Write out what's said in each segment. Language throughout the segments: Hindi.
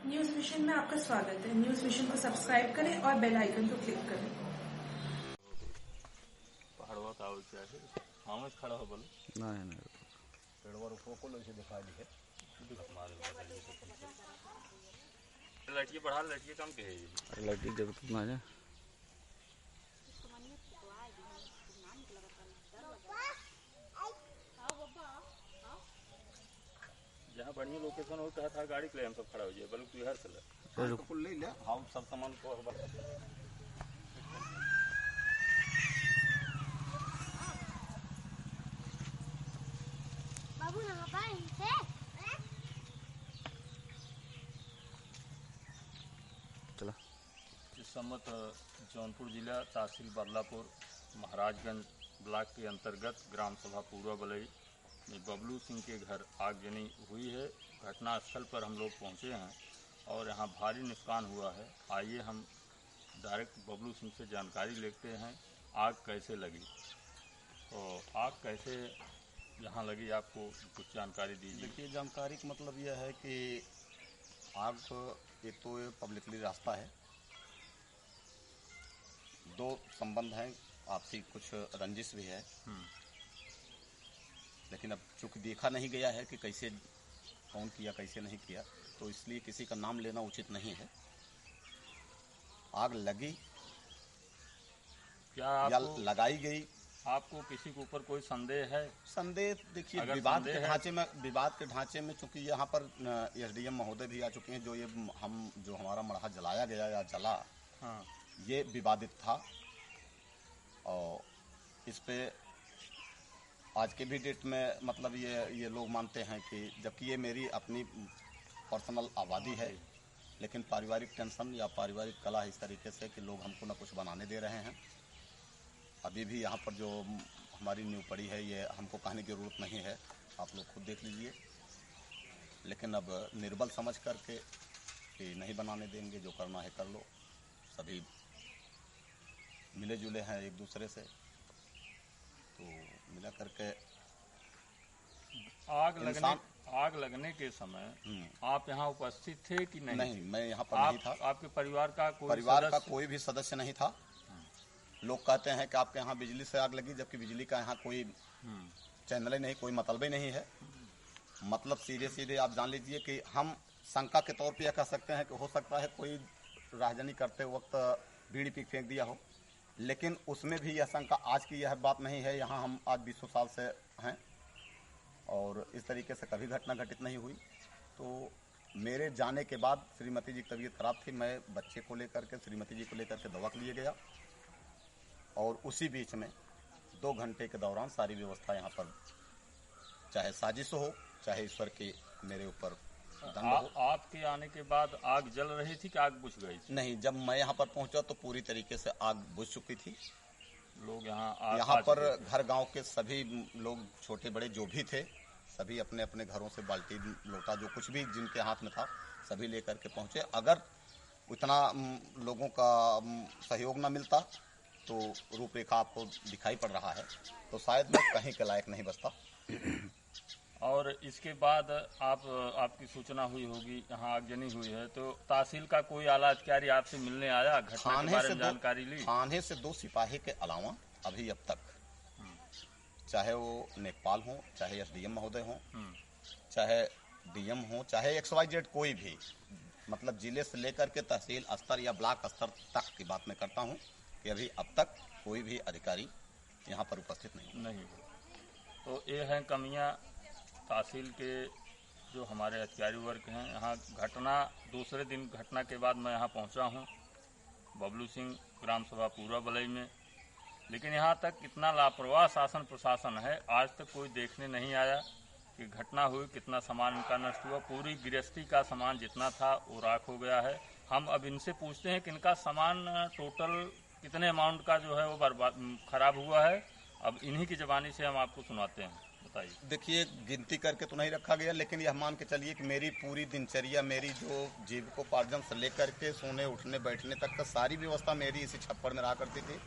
न्यूज विजन में आपका स्वागत है। न्यूज विजन को सब्सक्राइब करें और बेल आइकन को क्लिक करें। पहाड़वा का क्या है? हाँ खड़ा हो बोलो। नहीं पेड़वा रुको को लो इसे दिखा दी है। लड़की बढ़ा लड़की कम के है लड़की जब तक ना जाए जहाँ बढ़िया लोकेशन हो कहा था गाड़ी के लिए हम सब खड़ा हो जाए बल्कि तू हर चला कुल ले ले हम सब सामान को बाबू ना पाए इनसे चला। इस सम्मत जौनपुर जिला तहसील बदलापुर महाराजगंज ब्लॉक के अंतर्गत ग्राम सभा पूर्वा बलई में बबलू सिंह के घर आगजनी हुई है। घटनास्थल पर हम लोग पहुंचे हैं और यहाँ भारी नुकसान हुआ है। आइए हम डायरेक्ट बबलू सिंह से जानकारी लेते हैं आग कैसे लगी। तो आग कैसे यहाँ लगी आपको कुछ जानकारी दीजिए। देखिए, जानकारी का मतलब यह है कि आग एक तो पब्लिकली रास्ता है, दो संबंध हैं, आपसी कुछ रंजिश भी है, लेकिन अब चूंकि देखा नहीं गया है कि कैसे कौन किया कैसे नहीं किया, तो इसलिए किसी का नाम लेना उचित नहीं है। आग लगी क्या या लगाई गई, आपको किसी के ऊपर कोई संदेह है? संदेह देखिए, अगर विवाद संदेह के है- ढांचे में चूंकि यहाँ पर एसडीएम महोदय भी आ चुके हैं। जो हमारा मड़हा जलाया गया या जला, हाँ, ये विवादित था और इस पे आज के भी डेट में मतलब ये लोग मानते हैं कि जबकि ये मेरी अपनी पर्सनल आबादी है, लेकिन पारिवारिक टेंशन या पारिवारिक कला इस तरीके से कि लोग हमको ना कुछ बनाने दे रहे हैं। अभी भी यहाँ पर जो हमारी नींव पड़ी है, ये हमको कहने की जरूरत नहीं है, आप लोग खुद देख लीजिए। लेकिन अब निर्बल समझ करके कि नहीं बनाने देंगे, जो करना है कर लो। सभी मिले जुले हैं एक दूसरे से, तो मिला करके आग लगने के समय आप यहाँ उपस्थित थे कि नहीं? नहीं, मैं यहाँ पर नहीं था। आपके परिवार का कोई भी सदस्य नहीं था। लोग कहते हैं कि आपके यहाँ बिजली से आग लगी, जबकि बिजली का यहाँ कोई चैनल ही नहीं, कोई मतलब ही नहीं है। मतलब सीधे आप जान लीजिए कि हम शंका के तौर पे यह कह सकते हैं कि हो सकता है कोई राहजनी करते वक्त बीड़ी पी फेंक दिया हो, लेकिन उसमें भी यह शंका, आज की यह बात नहीं है। यहाँ हम आज 20 साल से हैं और इस तरीके से कभी घटना घटित नहीं हुई। तो मेरे जाने के बाद श्रीमती जी की तबीयत खराब थी, मैं बच्चे को लेकर के, श्रीमती जी को लेकर के दवा के लिए गया और उसी बीच में 2 घंटे के दौरान सारी व्यवस्था यहाँ पर, चाहे साजिश हो चाहे ईश्वर की मेरे ऊपर दंड हो। आपके आने के बाद आग जल रही थी कि आग बुझ गई थी? नहीं, जब मैं यहाँ पर पहुंचा तो पूरी तरीके से आग बुझ चुकी थी। लोग यहाँ पर घर गांव के सभी लोग, छोटे बड़े जो भी थे, सभी अपने अपने घरों से बाल्टी लोटा जो कुछ भी जिनके हाथ में था सभी लेकर के पहुंचे। अगर उतना लोगों का सहयोग न मिलता तो रूपरेखा आपको दिखाई पड़ रहा है, तो शायद मैं कहीं के लायक नहीं बचता। और इसके बाद आपकी सूचना हुई होगी यहाँ आगजनी हुई है, तो तहसील का कोई आला अधिकारी आपसे मिलने आया, घटना के बारे में जानकारी ली? थाने से 2 सिपाही के अलावा अभी अब तक, चाहे वो नेकपाल हो, चाहे एसडीएम महोदय हो, चाहे डीएम हो, चाहे XYZ कोई भी, मतलब जिले से लेकर के तहसील स्तर या ब्लॉक स्तर तक की बात मैं करता हूँ कि अभी अब तक कोई भी अधिकारी यहाँ पर उपस्थित नहीं। तो ये हैं कमियाँ तहसील के जो हमारे अधिकारी वर्ग हैं। यहाँ घटना दूसरे दिन घटना के बाद मैं यहाँ पहुँचा हूँ बबलू सिंह ग्राम सभा पूर्वा बलई में, लेकिन यहाँ तक कितना लापरवाह शासन प्रशासन है, आज तक कोई देखने नहीं आया कि घटना हुई, कितना सामान इनका नष्ट हुआ। पूरी गृहस्थी का सामान जितना था वो राख हो गया है। हम अब इनसे पूछते हैं कि इनका सामान टोटल कितने अमाउंट का जो है वो बर्बाद खराब हुआ है। अब इन्हीं की ज़बानी से हम आपको सुनाते हैं, बताइए। देखिए, गिनती करके तो नहीं रखा गया, लेकिन यह मान के चलिए कि मेरी पूरी दिनचर्या, मेरी जो जीविकोपार्जन से लेकर के सोने उठने बैठने तक का सारी व्यवस्था मेरी इसी छप्पर में रहा करती थी।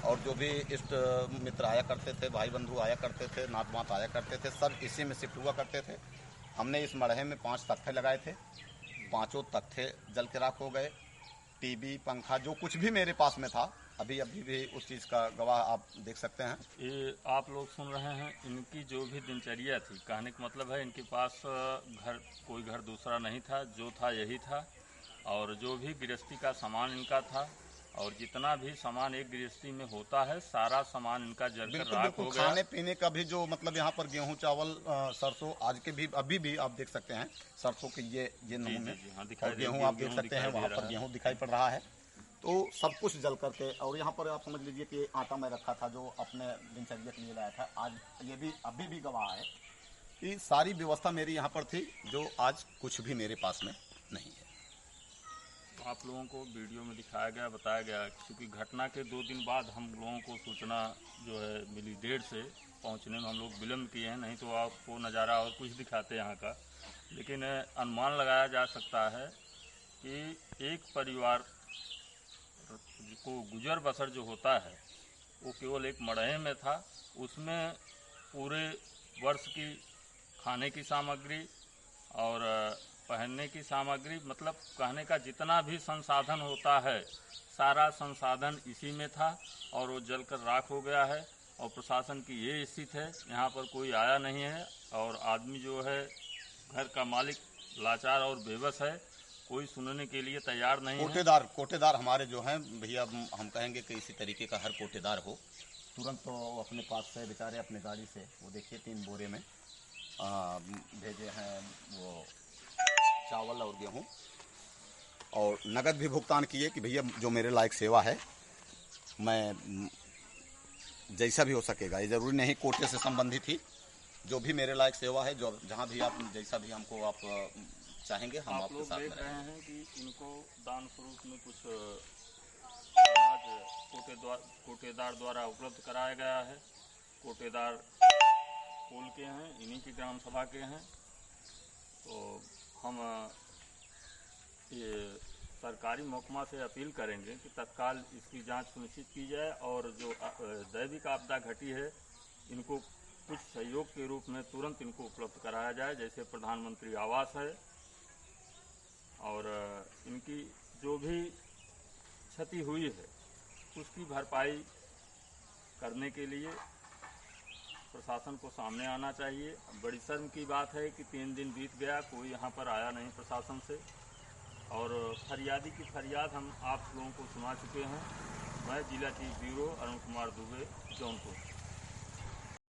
और जो भी इष्ट मित्र आया करते थे, भाई बंधु आया करते थे, नात मात आया करते थे, सब इसी में शिफ्ट हुआ करते थे। हमने इस मड़हे में 5 तख्ते लगाए थे पांचों तख्ते जल के राख हो गए। टीवी, पंखा, जो कुछ भी मेरे पास में था, अभी भी उस चीज़ का गवाह आप देख सकते हैं। ये आप लोग सुन रहे हैं, इनकी जो भी दिनचर्या थी, कहने का मतलब है इनके पास कोई घर दूसरा नहीं था, जो था यही था। और जो भी गृहस्थी का सामान इनका था, और जितना भी सामान एक गृहस्थी में होता है, सारा सामान इनका जलकर राख हो गया। खाने पीने का भी जो मतलब यहाँ पर गेहूं, चावल, सरसों, आज के भी अभी भी आप देख सकते हैं सरसों के ये नमूने, और गेहूं आप देख सकते हैं, वहाँ पर गेहूं दिखाई पड़ रहा है। तो सब कुछ जल करके, और यहाँ पर आप समझ लीजिए कि आटा मैं रखा था जो अपने दिनचर्या के लिए लाया था, आज ये भी अभी भी गवाह है कि सारी व्यवस्था मेरी यहाँ पर थी, जो आज कुछ भी मेरे पास में नहीं है। आप लोगों को वीडियो में दिखाया गया, बताया गया, क्योंकि घटना के 2 दिन बाद हम लोगों को सूचना जो है मिली, देर से पहुंचने में हम लोग विलम्ब किए हैं, नहीं तो आपको नज़ारा और कुछ दिखाते यहाँ का। लेकिन अनुमान लगाया जा सकता है कि एक परिवार को गुजर बसर जो होता है वो केवल एक मड़हे में था, उसमें पूरे वर्ष की खाने की सामग्री और पहनने की सामग्री, मतलब कहने का जितना भी संसाधन होता है, सारा संसाधन इसी में था, और वो जलकर राख हो गया है। और प्रशासन की ये स्थिति है, यहाँ पर कोई आया नहीं है, और आदमी जो है घर का मालिक लाचार और बेबस है, कोई सुनने के लिए तैयार नहीं है। कोटेदार हमारे जो हैं भैया, हम कहेंगे कि इसी तरीके का हर कोटेदार हो, तुरंत तो अपने पास से बेचारे अपने गाड़ी से, वो देखिए 3 बोरे में भेजे हैं वो चावल और गेहूं, और नगद भी भुगतान किए कि भैया जो मेरे लायक सेवा है, मैं जैसा भी हो सकेगा, ये जरूरी नहीं कोटे से संबंधित ही, जो भी मेरे लायक सेवा है, जो जहां भी आप जैसा भी हमको आप चाहेंगे, हम आपके साथ देख में रहे हैं कि इनको दान स्वरूप में कुछ अनाज कोटेदार द्वारा उपलब्ध कराया गया है। कोटेदार कुल के हैं, इन्हीं की ग्राम सभा के हैं। तो हम ये सरकारी महकमा से अपील करेंगे कि तत्काल इसकी जांच सुनिश्चित की जाए, और जो दैविक आपदा घटी है, इनको कुछ सहयोग के रूप में तुरंत इनको उपलब्ध कराया जाए, जैसे प्रधानमंत्री आवास है, और इनकी जो भी क्षति हुई है उसकी भरपाई करने के लिए प्रशासन को सामने आना चाहिए। बड़ी शर्म की बात है कि 3 दिन बीत गया, कोई यहाँ पर आया नहीं प्रशासन से, और फरियादी की फरियाद हम आप लोगों को सुना चुके हैं। मैं जिला चीफ ब्यूरो अरुण कुमार दुबे, जौनपुर।